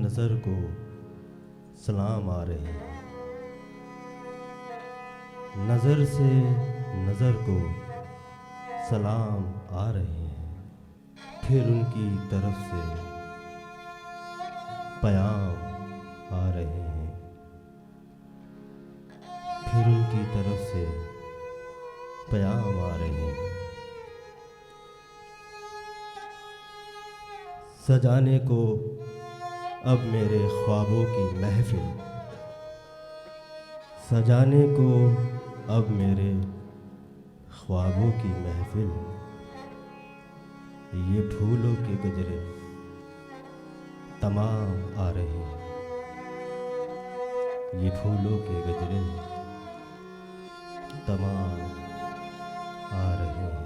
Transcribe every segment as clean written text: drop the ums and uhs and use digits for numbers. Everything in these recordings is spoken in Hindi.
नज़र को सलाम आ रहे हैं। नज़र से नज़र को सलाम आ रहे हैं, फिर उनकी तरफ से पैगाम आ रहे हैं, फिर उनकी तरफ से पैगाम आ रहे हैं। सजाने को अब मेरे ख्वाबों की महफिल, सजाने को अब मेरे ख्वाबों की महफिल, ये फूलों के गजरे तमाम आ रहे हैं, ये फूलों के गजरे तमाम आ रहे हैं।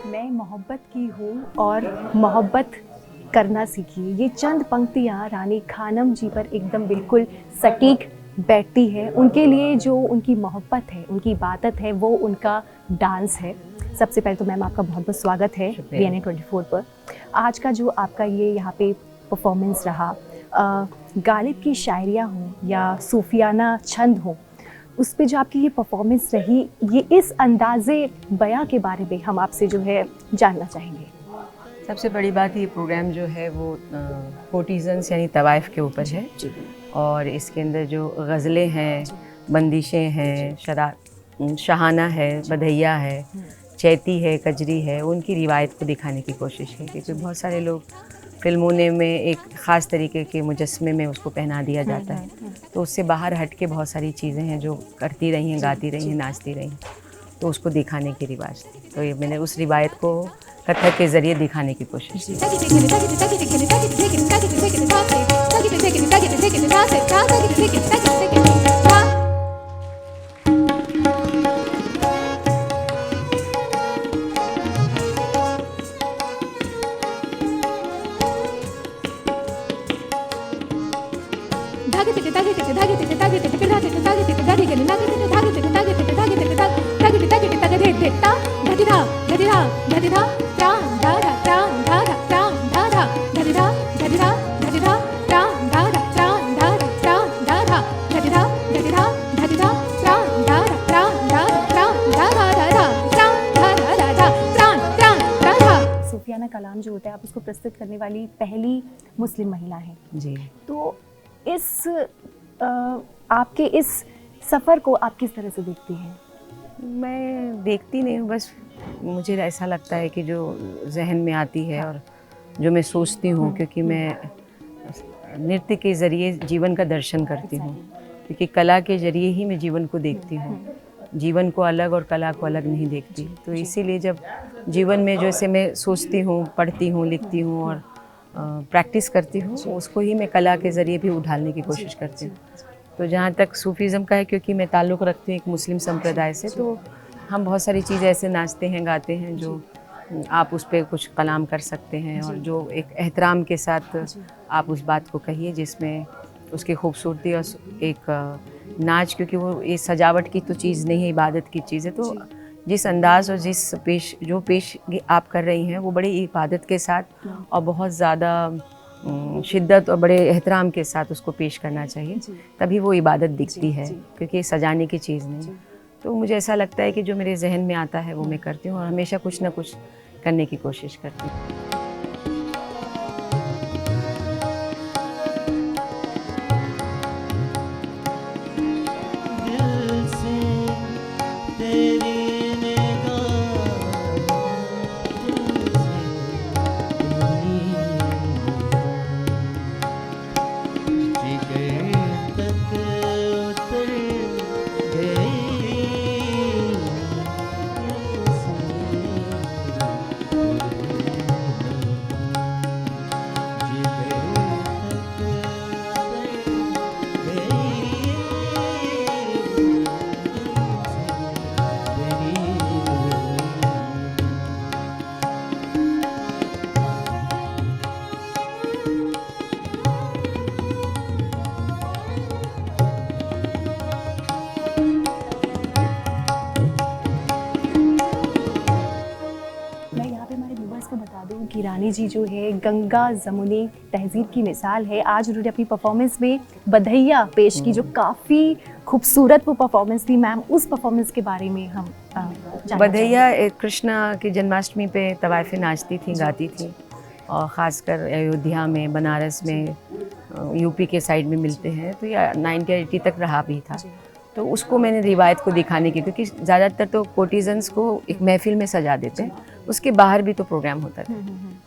मैं मोहब्बत की हूँ और मोहब्बत करना सीखिए, ये चंद पंक्तियाँ रानी खानम जी पर एकदम बिल्कुल सटीक बैठती है। उनके लिए जो उनकी मोहब्बत है, उनकी इबादत है, वो उनका डांस है। सबसे पहले तो मैम आपका बहुत बहुत स्वागत है BNA 24 पर। आज का जो आपका ये यहाँ पे परफॉर्मेंस रहा, गालिब की शायरियाँ हों या सूफियाना छंद हों, उस पे जो आपकी ये परफॉर्मेंस रही, ये इस अंदाज़े बयां के बारे में हम आपसे जो है जानना चाहेंगे। सबसे बड़ी बात ये प्रोग्राम जो है वो कोटिज़न्स यानी तवाइफ के ऊपर है और इसके अंदर जो गज़लें हैं, बंदिशें हैं, शहाना है, बधैया है, चैती है, कजरी है, उनकी रिवायत को दिखाने की कोशिश है। क्योंकि बहुत सारे लोग फिल्मों में एक ख़ास तरीके के मुजस्मे में उसको पहना दिया जाता है, तो उससे बाहर हट के बहुत सारी चीज़ें हैं जो करती रही हैं, गाती रही हैं, नाचती रही हैं, तो उसको दिखाने की रिवाज थी। तो ये मैंने उस रिवायत को कथक के ज़रिए दिखाने की कोशिश की। सूफियाना कलाम जो होता है, आप उसको प्रस्तुत करने वाली पहली मुस्लिम महिला हैं जी। तो इस आपके इस सफ़र को आप किस तरह से देखती हैं? मैं देखती नहीं हूँ, बस मुझे ऐसा लगता है कि जो जहन में आती है और जो मैं सोचती हूँ, क्योंकि मैं नृत्य के ज़रिए जीवन का दर्शन करती हूँ, क्योंकि कला के ज़रिए ही मैं जीवन को देखती हूँ, जीवन को अलग और कला को अलग नहीं देखती। तो इसीलिए जब जीवन में जैसे मैं सोचती हूँ, पढ़ती हूँ, लिखती हूँ और प्रैक्टिस करती हूँ, उसको ही मैं कला के ज़रिए भी उठाने की कोशिश करती हूँ। तो जहाँ तक सूफीज़म का है, क्योंकि मैं ताल्लुक़ रखती हूँ एक मुस्लिम संप्रदाय से, तो हम बहुत सारी चीज़ें ऐसे नाचते हैं, गाते हैं जो आप उस पर कुछ कलाम कर सकते हैं और जो एक एहतराम के साथ आप उस बात को कहिए जिसमें उसकी खूबसूरती और एक नाच, क्योंकि वो ये सजावट की तो चीज़ नहीं है, इबादत की चीज़ है। तो जिस अंदाज़ और जिस पेश आप कर रही हैं, वो बड़ी इबादत के साथ और बहुत ज़्यादा शिद्दत और बड़े एहतराम के साथ उसको पेश करना चाहिए, तभी वो इबादत दिखती है, क्योंकि सजाने की चीज़ नहीं। तो मुझे ऐसा लगता है कि जो मेरे जहन में आता है वो मैं करती हूँ और हमेशा कुछ ना कुछ करने की कोशिश करती हूँ। की रानी जी जो है गंगा जमुनी तहजीब की मिसाल है। आज उन्होंने अपनी परफॉर्मेंस में बधैया पेश की जो काफ़ी खूबसूरत वो परफॉर्मेंस थी। मैम, उस परफॉर्मेंस के बारे में हम बधैया कृष्णा की जन्माष्टमी पे तवाइफें नाचती थी, गाती थी, और ख़ासकर अयोध्या में, बनारस में, यूपी के साइड में मिलते हैं, तो यह 1980 तक रहा भी था। तो उसको मैंने रिवायत को दिखाने की, क्योंकि ज़्यादातर तो कोटिजन्स को एक महफिल में सजा देते हैं, उसके बाहर भी तो प्रोग्राम होता था,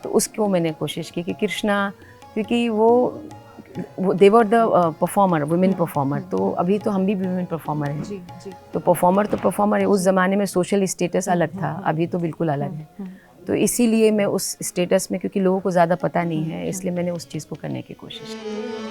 तो उसको मैंने कोशिश की कि कृष्णा, क्योंकि वो they were the performer, women performer, तो अभी तो हम भी वुमेन परफॉर्मर हैं, तो परफॉर्मर है। उस ज़माने में सोशल स्टेटस अलग था, अभी तो बिल्कुल अलग है। तो इसीलिए मैं उस स्टेटस में, क्योंकि लोगों को ज़्यादा पता नहीं है, इसलिए मैंने उस चीज़ को करने की कोशिश की।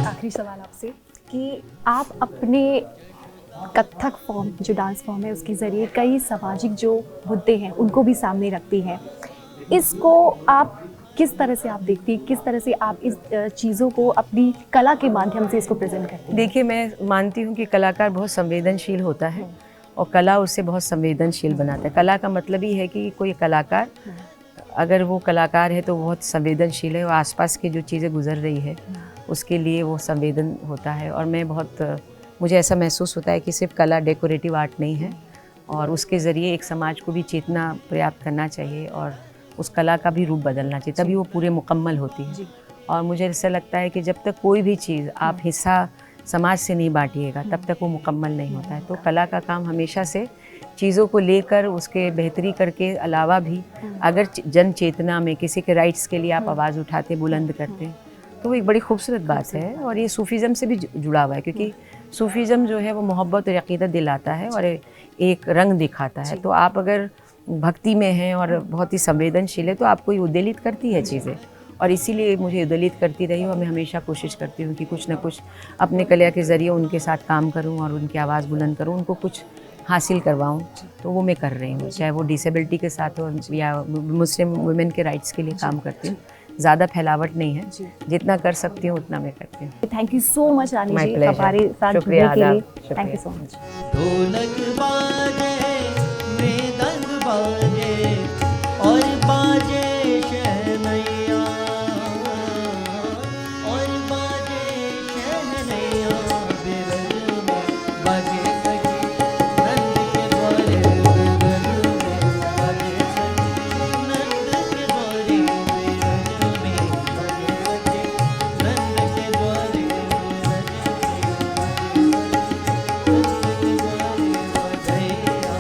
आखिरी सवाल आपसे कि आप अपने कथक फॉर्म, जो डांस फॉर्म है, उसके ज़रिए कई सामाजिक जो मुद्दे हैं उनको भी सामने रखती हैं। इसको आप किस तरह से आप देखती हैं, किस तरह से आप इस चीज़ों को अपनी कला के माध्यम से इसको प्रेजेंट करती हैं? देखिए, मैं मानती हूँ कि कलाकार बहुत संवेदनशील होता है, और कला उसे बहुत संवेदनशील बनाता है। कला का मतलब ही है कि कोई कलाकार, अगर वो कलाकार है तो बहुत संवेदनशील है, और आसपास की जो चीज़ें गुजर रही है उसके लिए वो संवेदन होता है। और मैं मुझे ऐसा महसूस होता है कि सिर्फ कला डेकोरेटिव आर्ट नहीं है, और उसके ज़रिए एक समाज को भी चेतना प्राप्त करना चाहिए, और उस कला का भी रूप बदलना चाहिए, तभी वो पूरे मुकम्मल होती है। और मुझे ऐसा लगता है कि जब तक कोई भी चीज़ आप हिस्सा समाज से नहीं बांटिएगा, तब तक वो मुकम्मल नहीं होता है। तो कला का काम हमेशा से चीज़ों को लेकर उसके बेहतरी करके अलावा भी, अगर जन चेतना में किसी के राइट्स के लिए आप आवाज़ उठाते, बुलंद करते, तो वो एक बड़ी खूबसूरत बात है। और ये सूफीज़म से भी जुड़ा हुआ है, क्योंकि सूफीज़म जो है वो मोहब्बत और अक़ीदत दिलाता है और एक रंग दिखाता है। तो आप अगर भक्ति में हैं और बहुत ही संवेदनशील है, तो आपको ये उद्वेलित करती है चीज़ें, और इसीलिए मुझे उद्वेलित करती रही, और मैं हमेशा कोशिश करती हूँ कि कुछ ना कुछ अपने कला के ज़रिए उनके साथ काम करूँ और उनकी आवाज़ बुलंद करूँ, उनको कुछ हासिल करवाऊँ। तो वो मैं कर रही हूँ, चाहे वो डिसेबिलिटी के साथ हो या मुस्लिम वुमेन के राइट्स के लिए काम करती हूँ। ज़्यादा फैलावट नहीं है, जितना कर सकती हूँ उतना मैं करती हूँ। थैंक यू सो मच रानी जी, हमारे साथ जुड़ने के लिए। Thank you so much. ढोलक बाजे, मृदंग बाजे और बाजे शहनैया, और बाजे शहनैया, बिरज में बाजे सखी नंद के द्वारे, बिरज में बाजे सखी नंद के द्वारे, बिरज में बाजे सखी नंद के द्वारे, बिरज में बाजे सखी नंद के द्वारे, बधैया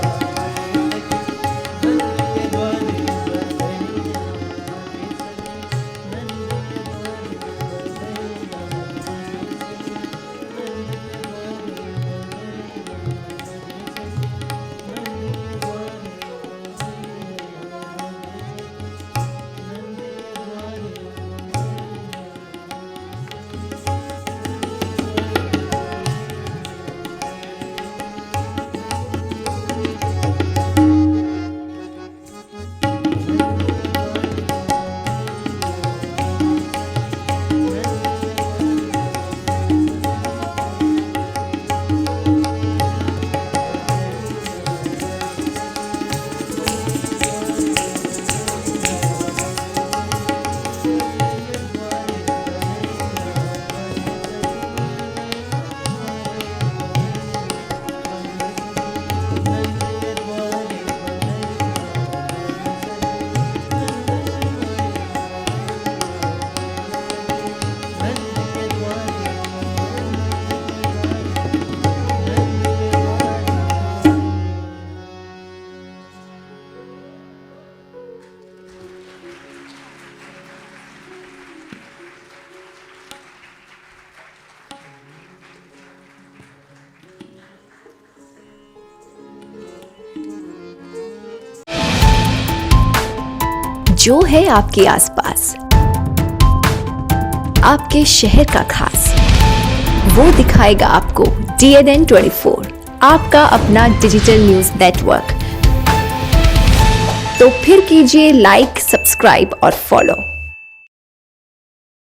जो है आपके आसपास, आपके शहर का खास, वो दिखाएगा आपको DNN 24, आपका अपना डिजिटल न्यूज नेटवर्क। तो फिर कीजिए लाइक, सब्सक्राइब और फॉलो।